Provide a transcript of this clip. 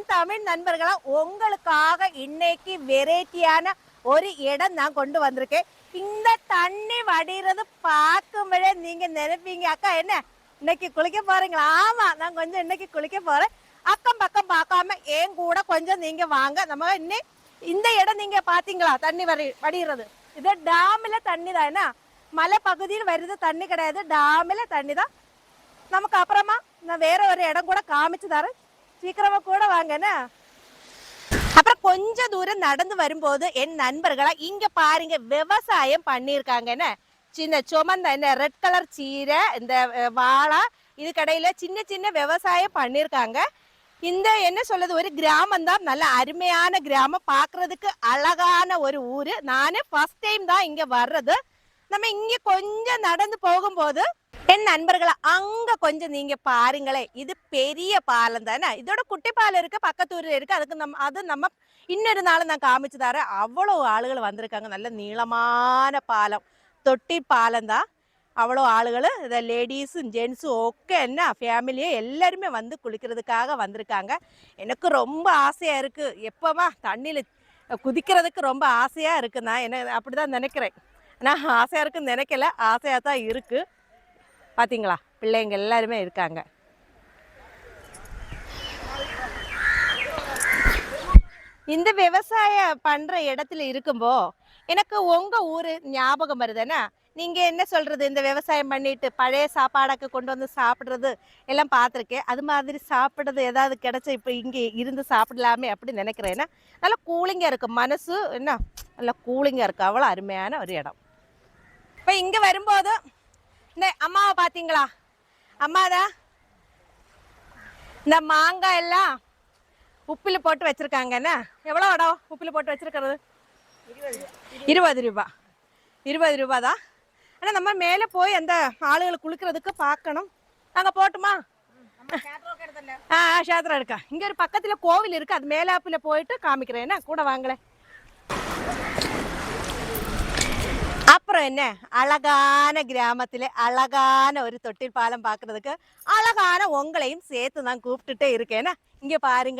என் தமிழ் நண்பர்களா, உங்களுக்காக இன்னைக்கு வெரைட்டியான ஒரு இடம் நான் கொண்டு வந்திருக்கேன். இந்த தண்ணி வடிகிறது பார்க்கும்போதே நீங்க நினைப்பீங்க, அக்கா என்ன இன்னைக்கு குளிக்க போறீங்களா? ஆமா, நான் கொஞ்சம் இன்னைக்கு குளிக்க போறேன். அக்கம் பக்கம் பார்க்காம என் கூட கொஞ்சம் நீங்க வாங்க. நம்ம இன்னும் இந்த இடம் நீங்க பாத்தீங்களா? தண்ணி வடிகிறது இது டேம்ல தண்ணி தான். என்ன மலை பகுதியில் வருது தண்ணி கிடையாது, டேம்ல தண்ணி தான். நமக்கு அப்புறமா நான் வேற ஒரு இடம் கூட காமிச்சு தரேன், சீக்கிரமா கூட வாங்கன்னு. அப்புறம் கொஞ்ச தூரம் நடந்து வரும்போது என் நண்பர்களா இங்க பாருங்க விவசாயம் பண்ணியிருக்காங்கன்னு. சின்ன சுமந்த இந்த ரெட் கலர் சீரை, இந்த வாழை, இது கடையில சின்ன சின்ன விவசாயம் பண்ணியிருக்காங்க. இந்த என்ன சொல்றது, ஒரு கிராமம் தான், நல்ல அருமையான கிராமம், பாக்குறதுக்கு அழகான ஒரு ஊரு. நானு ஃபர்ஸ்ட் டைம் தான் இங்க வர்றது. நம்ம இங்க கொஞ்சம் நடந்து போகும்போது என் நண்பர்களை அங்க கொஞ்சம் நீங்க பாருங்களேன், இது பெரிய பாலம் தானே. இதோட குட்டி பாலம் இருக்கு, பக்கத்தூர்ல இருக்கு. அது நம்ம இன்னொரு நாள் நான் காமிச்சு தரேன். அவ்வளவு ஆளுகள் வந்திருக்காங்க. நல்ல நீளமான பாலம், தொட்டி பாலம் தான். அவ்வளோ ஆளுகள், இதை லேடிஸும் ஜென்ஸும் ஓகே என்ன ஃபேமிலியே எல்லாருமே வந்து குளிக்கிறதுக்காக வந்திருக்காங்க. எனக்கு ரொம்ப ஆசையா இருக்கு, எப்பமா தண்ணியில் குதிக்கிறதுக்கு ரொம்ப ஆசையா இருக்கு. நான் என்ன அப்படிதான் நினைக்கிறேன். ஆனால் ஆசையா இருக்குன்னு நினைக்கல, ஆசையா தான் இருக்கு. பாத்தீங்களா, பிள்ளைங்க எல்லாருமே இருக்காங்க. இந்த விவசாயம் பண்ற இடத்துல இருக்கும்போ எனக்கு உங்க ஊரு ஞாபகம் வருதுன்னா. நீங்க என்ன சொல்றது, இந்த விவசாயம் பண்ணிட்டு பழைய சாப்பாடாக்கு கொண்டு வந்து சாப்பிடுறது எல்லாம் பார்த்துருக்கேன். அது மாதிரி சாப்பிடுறது ஏதாவது கிடைச்ச இப்போ இங்கே இருந்து சாப்பிடலாமே அப்படி நினைக்கிறேன்னா. நல்லா கூலிங்கா இருக்கு, மனசு என்ன நல்லா கூலிங்கா இருக்கு. அவ்வளோ அருமையான ஒரு இடம். இப்போ இங்க வரும்போது இந்த அம்மாவை பார்த்தீங்களா? அம்மாதான் இந்த மாங்காய் எல்லாம் உப்பில் போட்டு வச்சிருக்காங்கன்னா. எவ்வளோ இடம் உப்பில் போட்டு வச்சிருக்கிறது? 20 ரூபா. 20 ரூபா தான். ஆனால் நம்ம மேலே போய் அந்த ஆளுகளை குளிக்கிறதுக்கு பார்க்கணும். நாங்கள் போட்டுமா? ஷேத்திரம் இருக்கா? இங்கே ஒரு பக்கத்தில் கோவில் இருக்கு, அது மேலாப்பில் போயிட்டு காமிக்கிறேன். என்ன கூட வாங்கலை. அப்புறம் என்ன அழகான கிராமத்துல அழகான ஒரு தொட்டில் பாலம் பாக்குறதுக்கு அழகான உங்களையும் சேர்த்து நான் கூப்பிட்டுட்டே இருக்கேன்னா. இங்க பாருங்களேன்.